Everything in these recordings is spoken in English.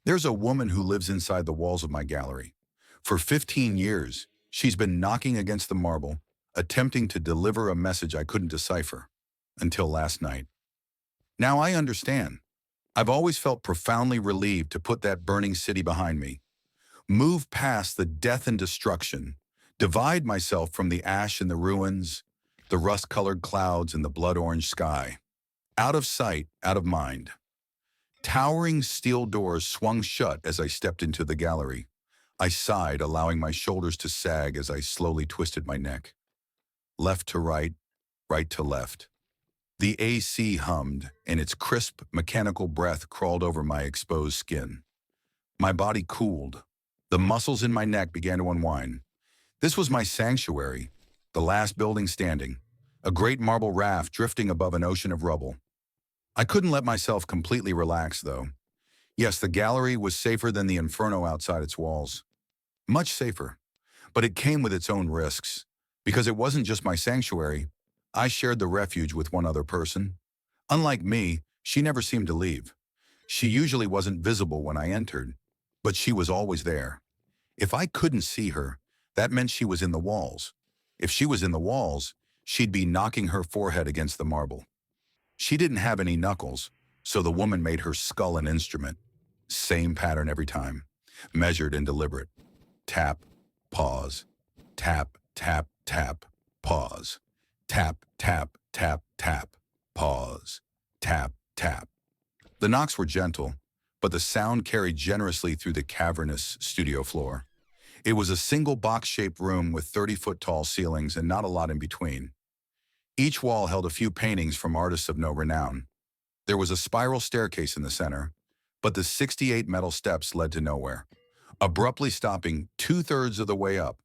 There's a woman who lives inside the walls of my gallery. For 15 years, she's been knocking against the marble, attempting to deliver a message I couldn't decipher, until last night. Now I understand. I've always felt profoundly relieved to put that burning city behind me, move past the death and destruction, divide myself from the ash and the ruins, the rust-colored clouds and the blood-orange sky. Out of sight, out of mind. Towering steel doors swung shut as I stepped into the gallery. I sighed, allowing my shoulders to sag as I slowly twisted my neck. Left to right, right to left. The AC hummed, and its crisp, mechanical breath crawled over my exposed skin. My body cooled. The muscles in my neck began to unwind. This was my sanctuary, the last building standing, a great marble raft drifting above an ocean of rubble. I couldn't let myself completely relax, though. Yes, the gallery was safer than the inferno outside its walls. Much safer. But it came with its own risks. Because it wasn't just my sanctuary, I shared the refuge with one other person. Unlike me, she never seemed to leave. She usually wasn't visible when I entered, but she was always there. If I couldn't see her, that meant she was in the walls. If she was in the walls, she'd be knocking her forehead against the marble. She didn't have any knuckles, so the woman made her skull an instrument. Same pattern every time, measured and deliberate. Tap, pause, tap, tap, tap, pause, tap, tap, tap, tap, pause, tap, tap. The knocks were gentle, but the sound carried generously through the cavernous studio floor. It was a single box-shaped room with 30-foot-tall ceilings and not a lot in between. Each wall held a few paintings from artists of no renown. There was a spiral staircase in the center, but the 68 metal steps led to nowhere, abruptly stopping 2/3 of the way up.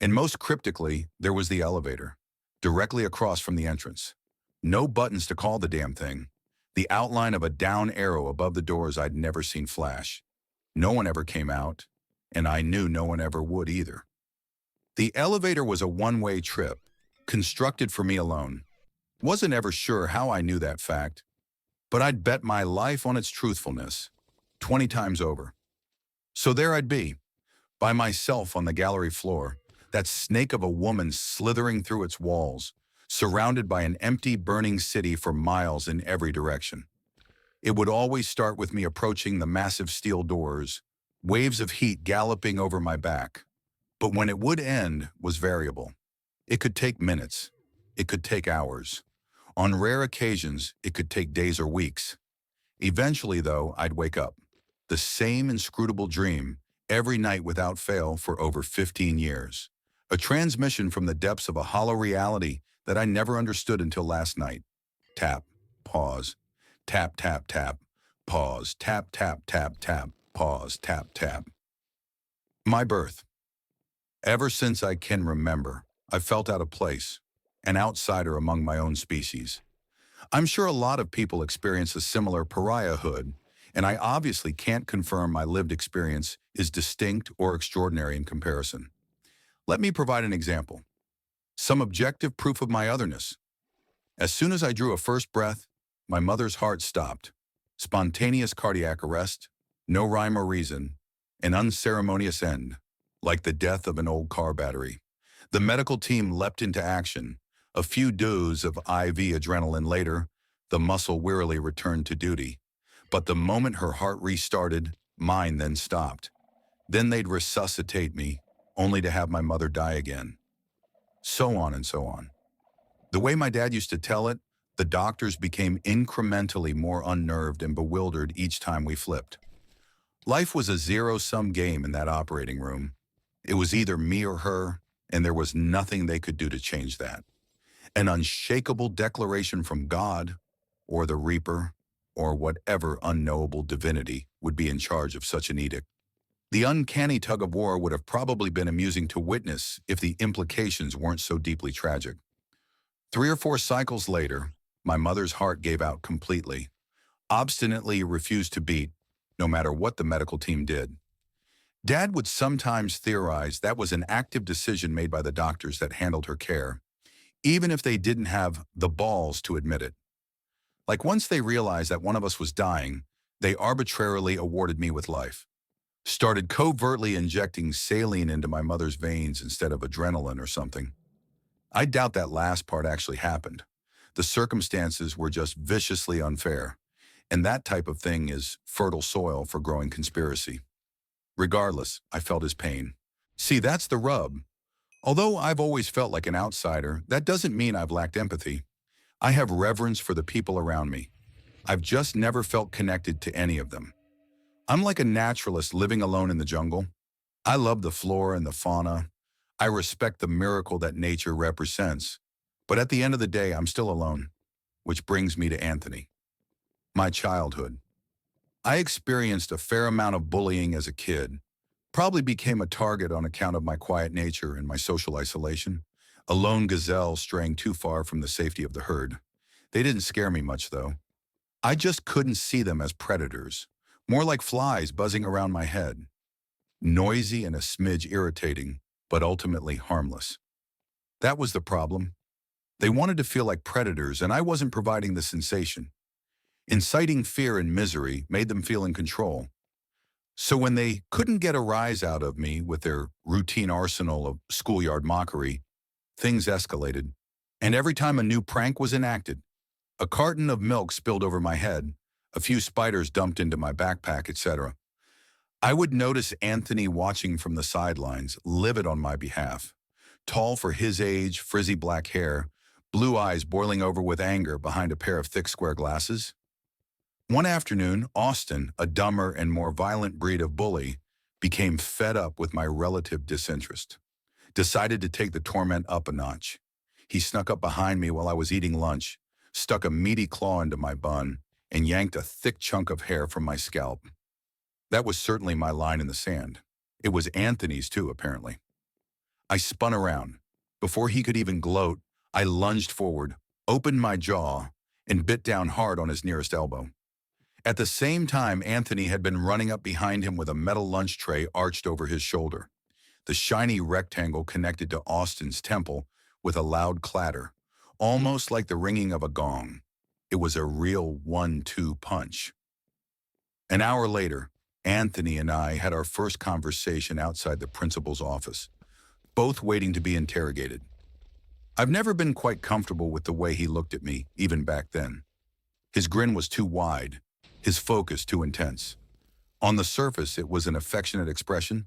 And most cryptically, there was the elevator, directly across from the entrance. No buttons to call the damn thing. The outline of a down arrow above the doors I'd never seen flash. No one ever came out, and I knew no one ever would either. The elevator was a one-way trip, constructed for me alone. Wasn't ever sure how I knew that fact, but I'd bet my life on its truthfulness, 20 times over. So there I'd be, by myself on the gallery floor, that snake of a woman slithering through its walls, surrounded by an empty, burning city for miles in every direction. It would always start with me approaching the massive steel doors, waves of heat galloping over my back. But when it would end was variable. It could take minutes. It could take hours. On rare occasions, it could take days or weeks. Eventually, though, I'd wake up. The same inscrutable dream, every night without fail for over 15 years. A transmission from the depths of a hollow reality that I never understood until last night. Tap, pause, tap, tap, tap, pause, tap, tap, tap, tap, pause, tap, tap. My birth. Ever since I can remember, I've felt out of place, an outsider among my own species. I'm sure a lot of people experience a similar pariahhood, and I obviously can't confirm my lived experience is distinct or extraordinary in comparison. Let me provide an example. Some objective proof of my otherness. As soon as I drew a first breath, my mother's heart stopped. Spontaneous cardiac arrest, no rhyme or reason, an unceremonious end, like the death of an old car battery. The medical team leapt into action. A few doses of IV adrenaline later, the muscle wearily returned to duty. But the moment her heart restarted, mine then stopped. Then they'd resuscitate me, only to have my mother die again. So on and so on. The way my dad used to tell it, the doctors became incrementally more unnerved and bewildered each time we flipped. Life was a zero-sum game in that operating room. It was either me or her, and there was nothing they could do to change that. An unshakable declaration from God, or the Reaper, or whatever unknowable divinity would be in charge of such an edict. The uncanny tug-of-war would have probably been amusing to witness if the implications weren't so deeply tragic. 3 or 4 cycles later, my mother's heart gave out completely, obstinately refused to beat, no matter what the medical team did. Dad would sometimes theorize that was an active decision made by the doctors that handled her care, even if they didn't have the balls to admit it. Like once they realized that one of us was dying, They arbitrarily awarded me with life. Started covertly injecting saline into my mother's veins instead of adrenaline or something. I doubt that last part actually happened. The circumstances were just viciously unfair, and that type of thing is fertile soil for growing conspiracy. Regardless, I felt his pain. See, that's the rub. Although I've always felt like an outsider, that doesn't mean I've lacked empathy. I have reverence for the people around me. I've just never felt connected to any of them. I'm like a naturalist living alone in the jungle. I love the flora and the fauna. I respect the miracle that nature represents. But at the end of the day, I'm still alone, which brings me to Anthony. My childhood. I experienced a fair amount of bullying as a kid. Probably became a target on account of my quiet nature and my social isolation. A lone gazelle straying too far from the safety of the herd. They didn't scare me much, though. I just couldn't see them as predators, more like flies buzzing around my head. Noisy and a smidge irritating, but ultimately harmless. That was the problem. They wanted to feel like predators, and I wasn't providing the sensation. Inciting fear and misery made them feel in control. So when they couldn't get a rise out of me with their routine arsenal of schoolyard mockery, things escalated. And every time a new prank was enacted, a carton of milk spilled over my head, a few spiders dumped into my backpack, etc., I would notice Anthony watching from the sidelines, livid on my behalf. Tall for his age, frizzy black hair, blue eyes boiling over with anger behind a pair of thick square glasses. One afternoon, Austin, a dumber and more violent breed of bully, became fed up with my relative disinterest. Decided to take the torment up a notch. He snuck up behind me while I was eating lunch, stuck a meaty claw into my bun, and yanked a thick chunk of hair from my scalp. That was certainly my line in the sand. It was Anthony's too, apparently. I spun around. Before he could even gloat, I lunged forward, opened my jaw, and bit down hard on his nearest elbow. At the same time, Anthony had been running up behind him with a metal lunch tray arched over his shoulder. The shiny rectangle connected to Austin's temple with a loud clatter, almost like the ringing of a gong. It was a real 1-2 punch. An hour later, Anthony and I had our first conversation outside the principal's office, both waiting to be interrogated. I've never been quite comfortable with the way he looked at me, even back then. His grin was too wide, his focus too intense. On the surface, it was an affectionate expression,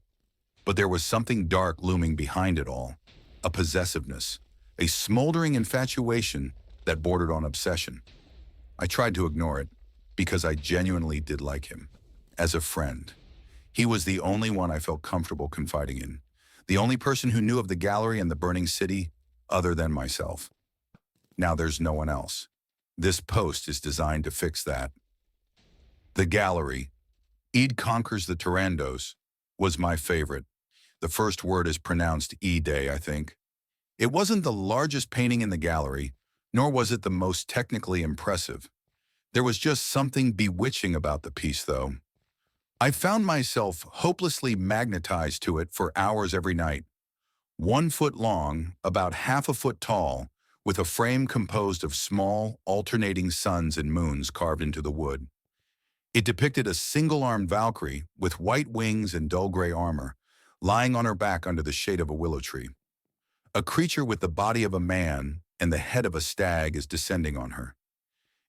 but there was something dark looming behind it all, a possessiveness, a smoldering infatuation that bordered on obsession. I tried to ignore it because I genuinely did like him. As a friend. He was the only one I felt comfortable confiding in, the only person who knew of the gallery and the burning city other than myself. Now there's no one else. This post is designed to fix that. The gallery, Eid Conquers the Tyrandos, was my favorite. The first word is pronounced E-Day, I think. It wasn't the largest painting in the gallery, nor was it the most technically impressive. There was just something bewitching about the piece, though. I found myself hopelessly magnetized to it for hours every night. 1 foot long, about half a foot tall, with a frame composed of small, alternating suns and moons carved into the wood. It depicted a single-armed Valkyrie with white wings and dull gray armor, lying on her back under the shade of a willow tree. A creature with the body of a man and the head of a stag is descending on her.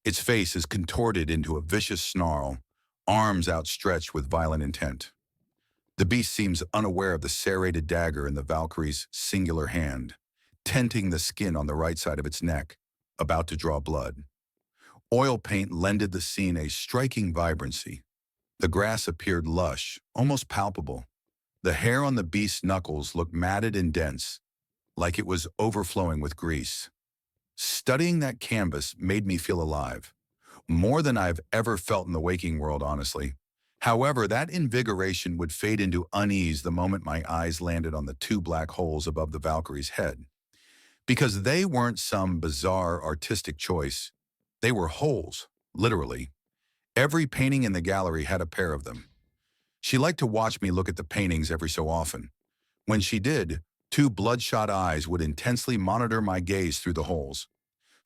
Its face is contorted into a vicious snarl, arms outstretched with violent intent. The beast seems unaware of the serrated dagger in the Valkyrie's singular hand, tenting the skin on the right side of its neck, about to draw blood. Oil paint lended the scene a striking vibrancy. The grass appeared lush, almost palpable. The hair on the beast's knuckles looked matted and dense, like it was overflowing with grease. Studying that canvas made me feel alive. More than I've ever felt in the waking world, honestly. However, that invigoration would fade into unease the moment my eyes landed on the 2 black holes above the Valkyrie's head. Because they weren't some bizarre artistic choice. They were holes, literally. Every painting in the gallery had a pair of them. She liked to watch me look at the paintings every so often. When she did, 2 bloodshot eyes would intensely monitor my gaze through the holes.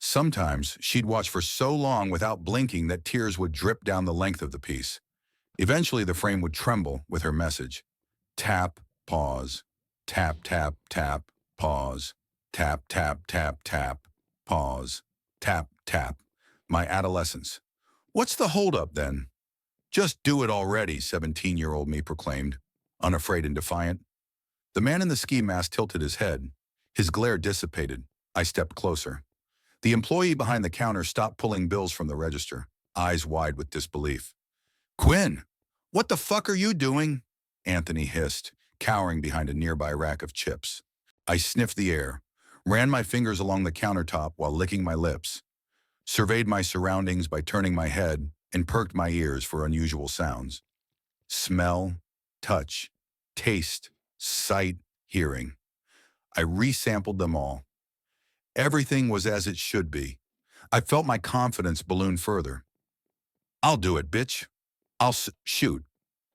Sometimes she'd watch for so long without blinking that tears would drip down the length of the piece. Eventually, the frame would tremble with her message. Tap, pause. Tap, tap, tap, pause. Tap, tap, tap, tap, pause. Tap, tap. My adolescence. What's the holdup then? Just do it already, 17-year-old me proclaimed, unafraid and defiant. The man in the ski mask tilted his head. His glare dissipated. I stepped closer. The employee behind the counter stopped pulling bills from the register, eyes wide with disbelief. Quinn, what the fuck are you doing? Anthony hissed, cowering behind a nearby rack of chips. I sniffed the air, ran my fingers along the countertop while licking my lips, surveyed my surroundings by turning my head, and perked my ears for unusual sounds. Smell, touch, taste, sight, hearing. I resampled them all. Everything was as it should be. I felt my confidence balloon further. I'll do it, bitch. Shoot.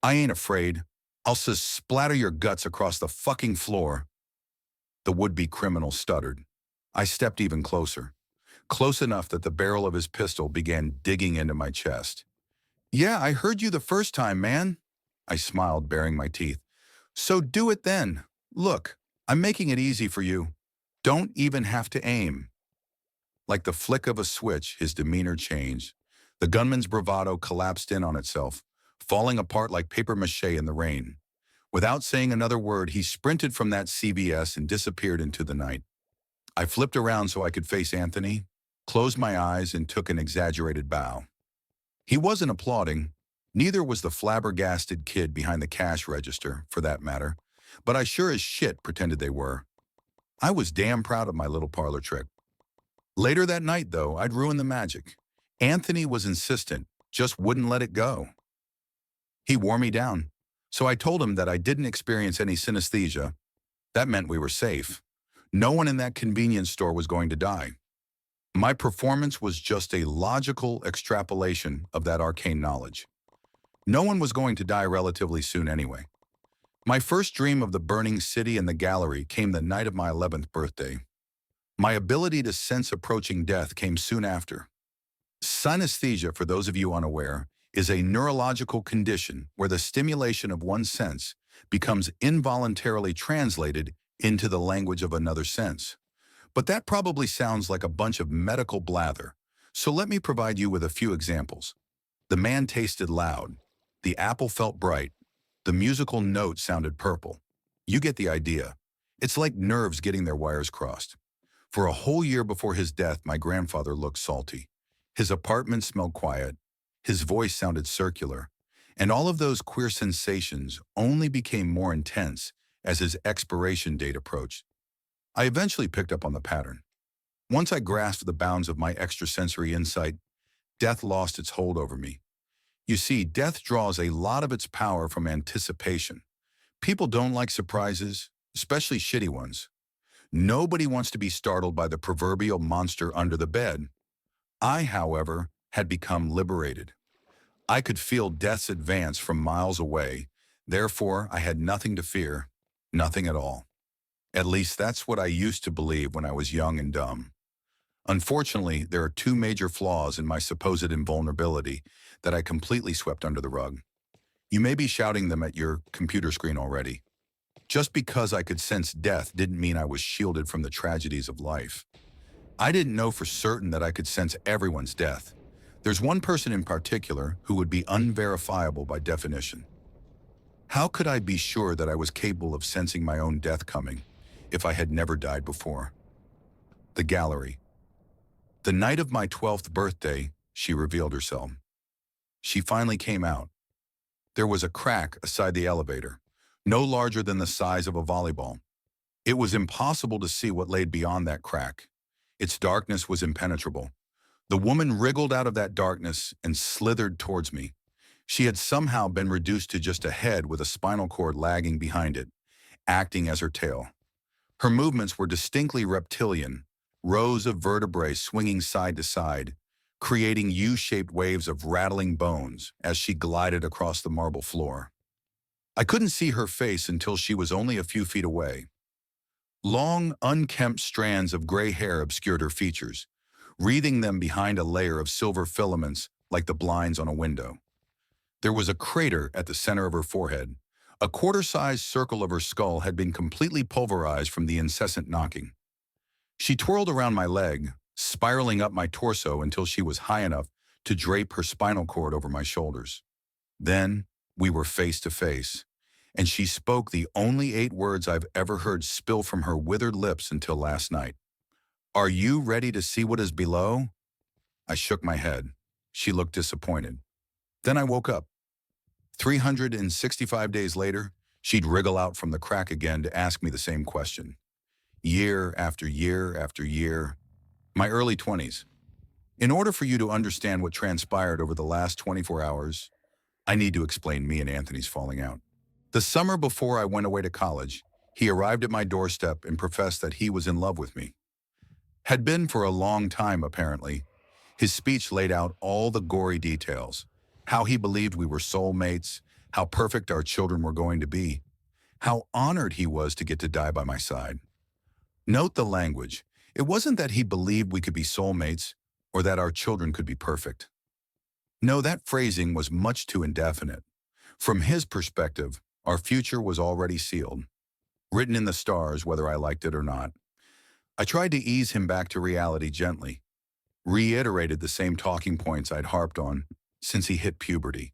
I ain't afraid. I'll splatter your guts across the fucking floor. The would-be criminal stuttered. I stepped even closer, close enough that the barrel of his pistol began digging into my chest. Yeah, I heard you the first time, man. I smiled, baring my teeth. So do it then. Look, I'm making it easy for you. Don't even have to aim. Like the flick of a switch, his demeanor changed. The gunman's bravado collapsed in on itself, falling apart like papier-mâché in the rain. Without saying another word, he sprinted from that CVS and disappeared into the night. I flipped around so I could face Anthony, closed my eyes, and took an exaggerated bow. He wasn't applauding. Neither was the flabbergasted kid behind the cash register, for that matter, but I sure as shit pretended they were. I was damn proud of my little parlor trick. Later that night, though, I'd ruined the magic. Anthony was insistent, just wouldn't let it go. He wore me down, so I told him that I didn't experience any synesthesia. That meant we were safe. No one in that convenience store was going to die. My performance was just a logical extrapolation of that arcane knowledge. No one was going to die relatively soon anyway. My first dream of the burning city and the gallery came the night of my 11th birthday. My ability to sense approaching death came soon after. Synesthesia, for those of you unaware, is a neurological condition where the stimulation of one sense becomes involuntarily translated into the language of another sense. But that probably sounds like a bunch of medical blather, so let me provide you with a few examples. The man tasted loud. The apple felt bright. The musical note sounded purple. You get the idea. It's like nerves getting their wires crossed. For a whole year before his death, my grandfather looked salty. His apartment smelled quiet. His voice sounded circular. And all of those queer sensations only became more intense as his expiration date approached. I eventually picked up on the pattern. Once I grasped the bounds of my extrasensory insight, death lost its hold over me. You see, death draws a lot of its power from anticipation. People don't like surprises, especially shitty ones. Nobody wants to be startled by the proverbial monster under the bed. I, however, had become liberated. I could feel death's advance from miles away. Therefore, I had nothing to fear, nothing at all. At least that's what I used to believe when I was young and dumb. Unfortunately, there are two major flaws in my supposed invulnerability that I completely swept under the rug. You may be shouting them at your computer screen already. Just because I could sense death didn't mean I was shielded from the tragedies of life. I didn't know for certain that I could sense everyone's death. There's one person in particular who would be unverifiable by definition. How could I be sure that I was capable of sensing my own death coming if I had never died before? The gallery. The night of my 12th birthday, she revealed herself. She finally came out. There was a crack aside the elevator, no larger than the size of a volleyball. It was impossible to see what lay beyond that crack. Its darkness was impenetrable. The woman wriggled out of that darkness and slithered towards me. She had somehow been reduced to just a head with a spinal cord lagging behind it, acting as her tail. Her movements were distinctly reptilian, rows of vertebrae swinging side to side, creating U-shaped waves of rattling bones as she glided across the marble floor. I couldn't see her face until she was only a few feet away. Long, unkempt strands of gray hair obscured her features, wreathing them behind a layer of silver filaments like the blinds on a window. There was a crater at the center of her forehead. A quarter-sized circle of her skull had been completely pulverized from the incessant knocking. She twirled around my leg, spiraling up my torso until she was high enough to drape her spinal cord over my shoulders. Then we were face to face, and she spoke the only 8 words I've ever heard spill from her withered lips until last night. "Are you ready to see what is below?" I shook my head. She looked disappointed. Then I woke up. 365 days later, she'd wriggle out from the crack again to ask me the same question. Year after year after year. My early 20s. In order for you to understand what transpired over the last 24 hours, I need to explain me and Anthony's falling out. The summer before I went away to college, he arrived at my doorstep and professed that he was in love with me. Had been for a long time, apparently. His speech laid out all the gory details, how he believed we were soulmates, how perfect our children were going to be, how honored he was to get to die by my side. Note the language. It wasn't that he believed we could be soulmates or that our children could be perfect. No, that phrasing was much too indefinite. From his perspective, our future was already sealed, written in the stars whether I liked it or not. I tried to ease him back to reality gently, reiterated the same talking points I'd harped on since he hit puberty.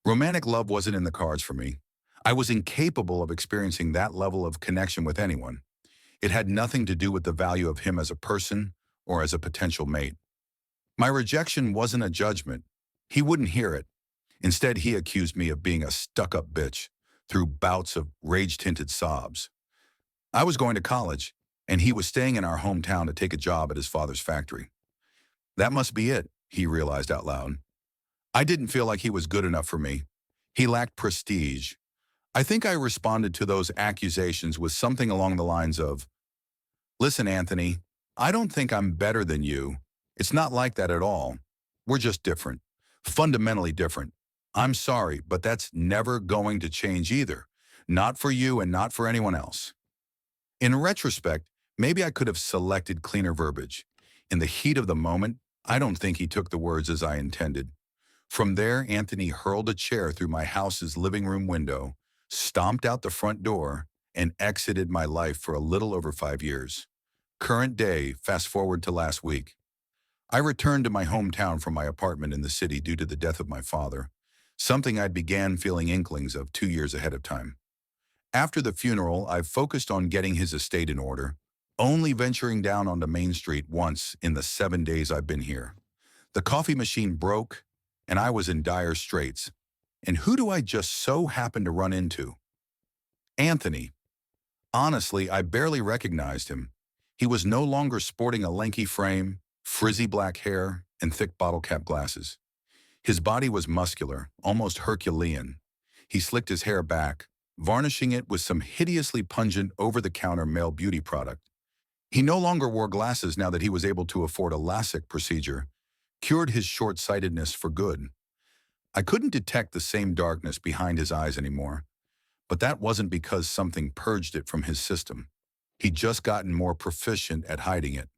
Romantic love wasn't in the cards for me. I was incapable of experiencing that level of connection with anyone. It had nothing to do with the value of him as a person or as a potential mate. My rejection wasn't a judgment. He wouldn't hear it. Instead, he accused me of being a stuck-up bitch through bouts of rage-tinted sobs. I was going to college, and he was staying in our hometown to take a job at his father's factory. That must be it, he realized out loud. I didn't feel like he was good enough for me. He lacked prestige. I think I responded to those accusations with something along the lines of, "Listen, Anthony, I don't think I'm better than you. It's not like that at all. We're just different, fundamentally different. I'm sorry, but that's never going to change either. Not for you and not for anyone else." In retrospect, maybe I could have selected cleaner verbiage. In the heat of the moment, I don't think he took the words as I intended. From there, Anthony hurled a chair through my house's living room window, stomped out the front door, and exited my life for a little over 5 years. Current day, fast forward to last week. I returned to my hometown from my apartment in the city due to the death of my father, something I began feeling inklings of 2 years ahead of time. After the funeral, I focused on getting his estate in order, only venturing down onto Main Street once in the 7 days I've been here. The coffee machine broke, and I was in dire straits. And who do I just so happen to run into? Anthony. Honestly, I barely recognized him. He was no longer sporting a lanky frame, frizzy black hair, and thick bottle cap glasses. His body was muscular, almost Herculean. He slicked his hair back, varnishing it with some hideously pungent over-the-counter male beauty product. He no longer wore glasses now that he was able to afford a LASIK procedure, cured his short-sightedness for good. I couldn't detect the same darkness behind his eyes anymore, but that wasn't because something purged it from his system. He'd just gotten more proficient at hiding it.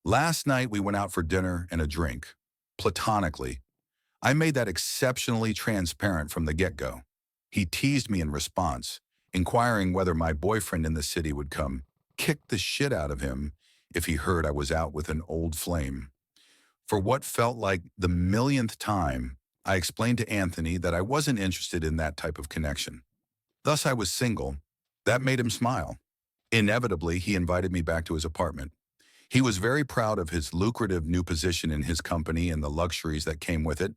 Last night we went out for dinner and a drink, platonically. I made that exceptionally transparent from the get-go. He teased me in response, inquiring whether my boyfriend in the city would come kick the shit out of him if he heard I was out with an old flame. For what felt like the millionth time, I explained to Anthony that I wasn't interested in that type of connection. Thus, I was single. That made him smile. Inevitably, he invited me back to his apartment. He was very proud of his lucrative new position in his company and the luxuries that came with it,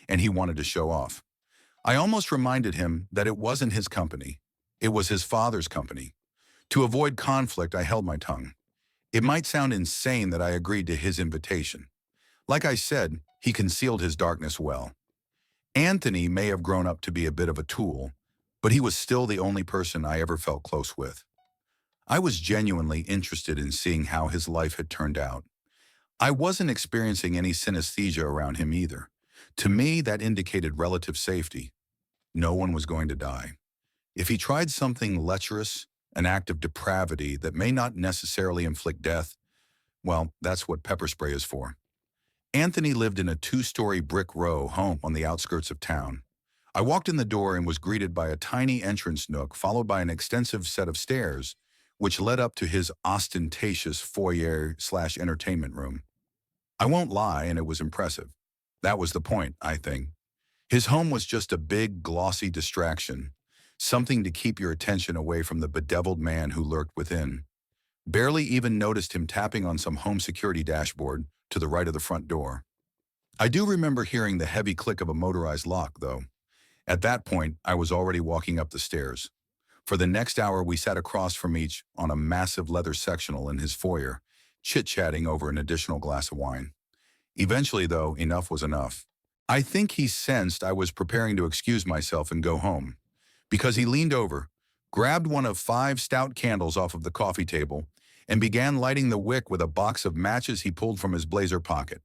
and he wanted to show off. I almost reminded him that it wasn't his company. It was his father's company. To avoid conflict, I held my tongue. It might sound insane that I agreed to his invitation. Like I said, he concealed his darkness well. Anthony may have grown up to be a bit of a tool, but he was still the only person I ever felt close with. I was genuinely interested in seeing how his life had turned out. I wasn't experiencing any synesthesia around him either. To me, that indicated relative safety. No one was going to die. If he tried something lecherous, an act of depravity that may not necessarily inflict death, Well, that's what pepper spray is for. Anthony lived in a two-story brick row home on the outskirts of town. I walked in the door and was greeted by a tiny entrance nook followed by an extensive set of stairs, which led up to his ostentatious foyer/entertainment room. I won't lie, and it was impressive. That was the point, I think. His home was just a big, glossy distraction, something to keep your attention away from the bedeviled man who lurked within. Barely even noticed him tapping on some home security dashboard to the right of the front door. I do remember hearing the heavy click of a motorized lock, though. At that point, I was already walking up the stairs. For the next hour, we sat across from each on a massive leather sectional in his foyer, chit-chatting over an additional glass of wine. Eventually, though, enough was enough. I think he sensed I was preparing to excuse myself and go home, because he leaned over, grabbed one of 5 stout candles off of the coffee table, and began lighting the wick with a box of matches he pulled from his blazer pocket.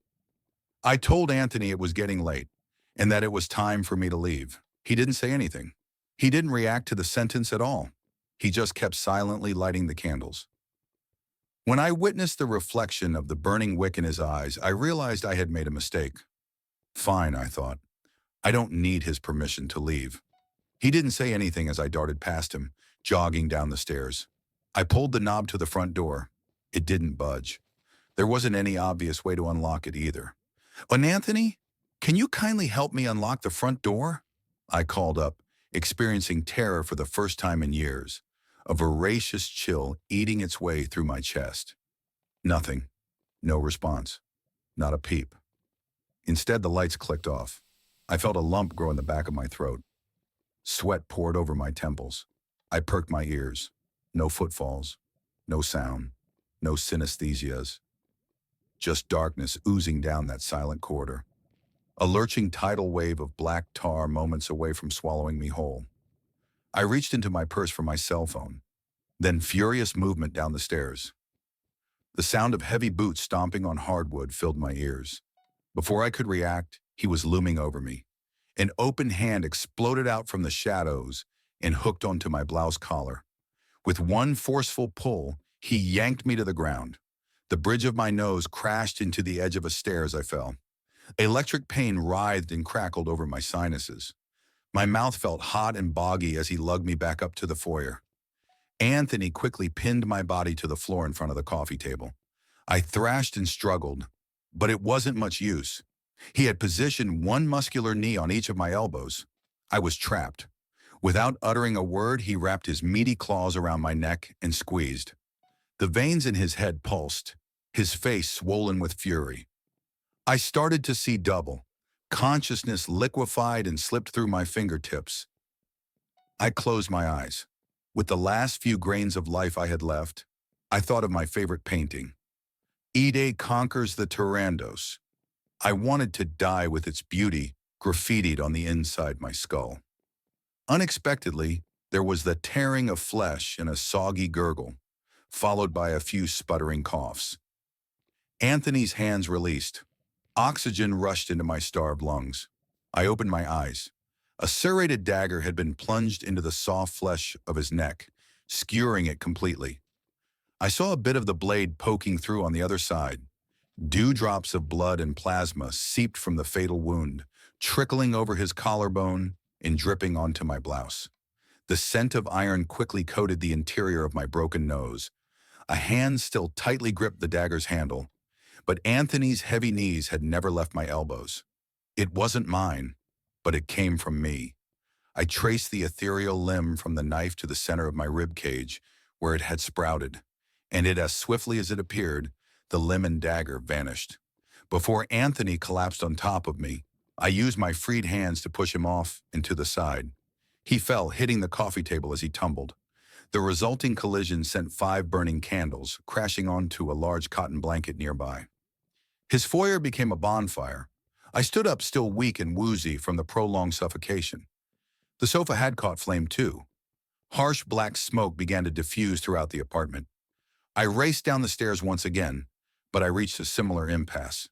I told Anthony it was getting late, and that it was time for me to leave. He didn't say anything. He didn't react to the sentence at all. He just kept silently lighting the candles. When I witnessed the reflection of the burning wick in his eyes, I realized I had made a mistake. Fine, I thought. I don't need his permission to leave. He didn't say anything as I darted past him, jogging down the stairs. I pulled the knob to the front door. It didn't budge. There wasn't any obvious way to unlock it either. Anthony, can you kindly help me unlock the front door? I called up, experiencing terror for the first time in years, a voracious chill eating its way through my chest. Nothing. No response. Not a peep. Instead, the lights clicked off. I felt a lump grow in the back of my throat. Sweat poured over my temples. I perked my ears. No footfalls. No sound. No synesthesias. Just darkness oozing down that silent corridor. A lurching tidal wave of black tar moments away from swallowing me whole. I reached into my purse for my cell phone. Then furious movement down the stairs. The sound of heavy boots stomping on hardwood filled my ears. Before I could react, he was looming over me. An open hand exploded out from the shadows and hooked onto my blouse collar. With one forceful pull, he yanked me to the ground. The bridge of my nose crashed into the edge of a stair as I fell. Electric pain writhed and crackled over my sinuses. My mouth felt hot and boggy as he lugged me back up to the foyer. Anthony quickly pinned my body to the floor in front of the coffee table. I thrashed and struggled, but it wasn't much use. He had positioned one muscular knee on each of my elbows. I was trapped. Without uttering a word, he wrapped his meaty claws around my neck and squeezed. The veins in his head pulsed, his face swollen with fury. I started to see double. Consciousness liquefied and slipped through my fingertips. I closed my eyes. With the last few grains of life I had left, I thought of my favorite painting. Ide conquers the Tyrandos. I wanted to die with its beauty graffitied on the inside my skull. Unexpectedly, there was the tearing of flesh and a soggy gurgle, followed by a few sputtering coughs. Anthony's hands released. Oxygen rushed into my starved lungs. I opened my eyes. A serrated dagger had been plunged into the soft flesh of his neck, skewering it completely. I saw a bit of the blade poking through on the other side. Dewdrops of blood and plasma seeped from the fatal wound, trickling over his collarbone and dripping onto my blouse. The scent of iron quickly coated the interior of my broken nose. A hand still tightly gripped the dagger's handle, but Anthony's heavy knees had never left my elbows. It wasn't mine, but it came from me. I traced the ethereal limb from the knife to the center of my rib cage, where it had sprouted, and as swiftly as it appeared, the limb and dagger vanished. Before Anthony collapsed on top of me, I used my freed hands to push him off and to the side. He fell, hitting the coffee table as he tumbled. The resulting collision sent 5 burning candles crashing onto a large cotton blanket nearby. His foyer became a bonfire. I stood up still weak and woozy from the prolonged suffocation. The sofa had caught flame too. Harsh black smoke began to diffuse throughout the apartment. I raced down the stairs once again, but I reached a similar impasse.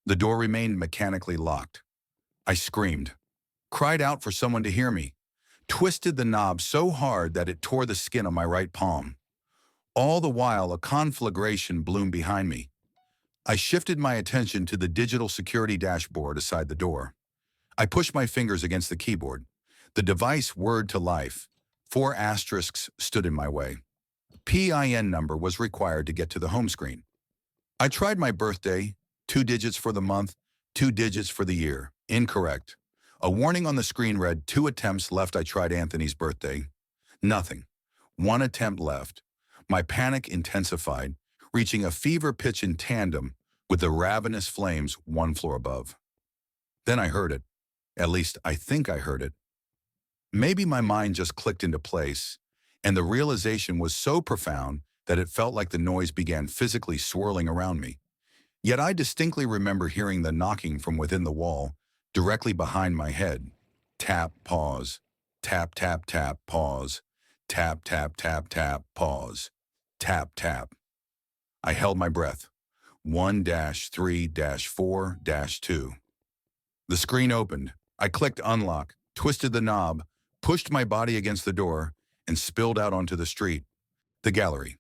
The door remained mechanically locked. I screamed, cried out for someone to hear me, twisted the knob so hard that it tore the skin on my right palm. All the while, a conflagration bloomed behind me. I shifted my attention to the digital security dashboard aside the door. I pushed my fingers against the keyboard. The device whirred to life. 4 asterisks stood in my way. PIN number was required to get to the home screen. I tried my birthday, 2 digits for the month, 2 digits for the year. Incorrect. A warning on the screen read 2 attempts left. I tried Anthony's birthday. Nothing. 1 attempt left. My panic intensified, reaching a fever pitch in tandem with the ravenous flames 1 floor above. Then I heard it. At least I think I heard it. Maybe my mind just clicked into place, and the realization was so profound that it felt like the noise began physically swirling around me. Yet I distinctly remember hearing the knocking from within the wall, directly behind my head. Tap, pause. Tap, tap, tap, pause. Tap, tap, tap, tap, pause. Tap, tap. I held my breath. 1-3-4-2. The screen opened. I clicked unlock, twisted the knob, pushed my body against the door, and spilled out onto the street. The gallery.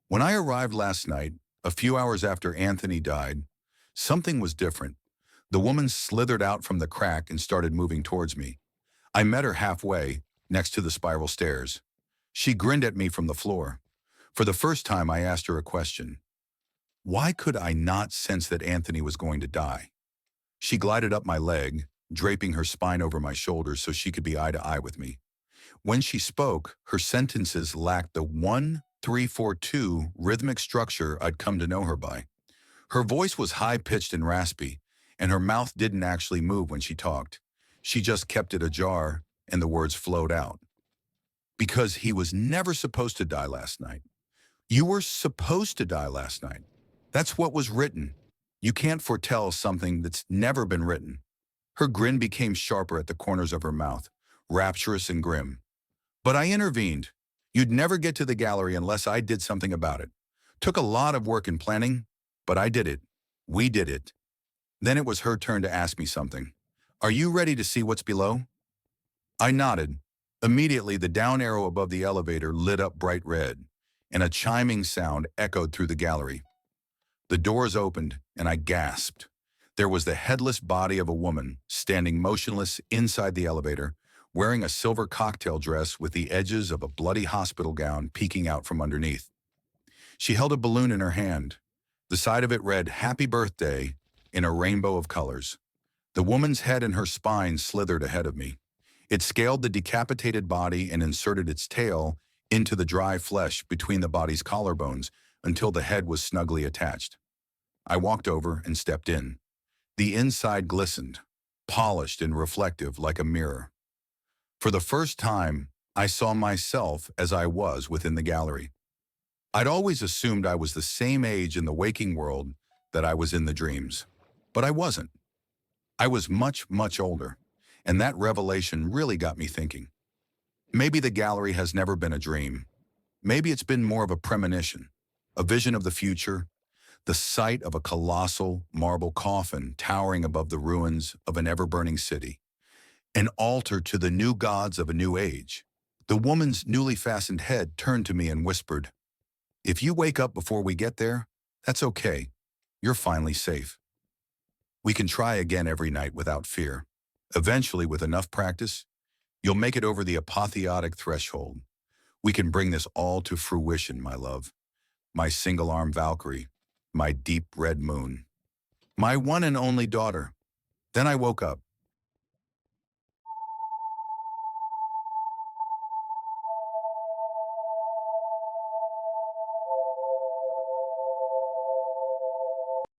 When I arrived last night, a few hours after Anthony died, something was different. The woman slithered out from the crack and started moving towards me. I met her halfway, next to the spiral stairs. She grinned at me from the floor. For the first time, I asked her a question. Why could I not sense that Anthony was going to die? She glided up my leg, draping her spine over my shoulders so she could be eye to eye with me. When she spoke, her sentences lacked the 1-3-4-2 rhythmic structure I'd come to know her by. Her voice was high-pitched and raspy, and her mouth didn't actually move when she talked. She just kept it ajar, and the words flowed out. Because he was never supposed to die last night. You were supposed to die last night. That's what was written. You can't foretell something that's never been written. Her grin became sharper at the corners of her mouth, rapturous and grim. But I intervened. You'd never get to the gallery unless I did something about it. Took a lot of work and planning, but I did it. We did it. Then it was her turn to ask me something. Are you ready to see what's below? I nodded. Immediately, the down arrow above the elevator lit up bright red, and a chiming sound echoed through the gallery. The doors opened, and I gasped. There was the headless body of a woman, standing motionless inside the elevator, wearing a silver cocktail dress with the edges of a bloody hospital gown peeking out from underneath. She held a balloon in her hand. The side of it read, "Happy Birthday," in a rainbow of colors. The woman's head and her spine slithered ahead of me. It scaled the decapitated body and inserted its tail into the dry flesh between the body's collarbones until the head was snugly attached. I walked over and stepped in. The inside glistened, polished and reflective like a mirror. For the first time, I saw myself as I was within the gallery. I'd always assumed I was the same age in the waking world that I was in the dreams. But I wasn't. I was much, much older, and that revelation really got me thinking. Maybe the gallery has never been a dream. Maybe it's been more of a premonition, a vision of the future, the sight of a colossal marble coffin towering above the ruins of an ever-burning city, an altar to the new gods of a new age. The woman's newly fastened head turned to me and whispered, "If you wake up before we get there, that's okay. You're finally safe. We can try again every night without fear. Eventually, with enough practice, you'll make it over the apotheotic threshold. We can bring this all to fruition, my love. My single-arm Valkyrie, my deep red moon, my one and only daughter." Then I woke up.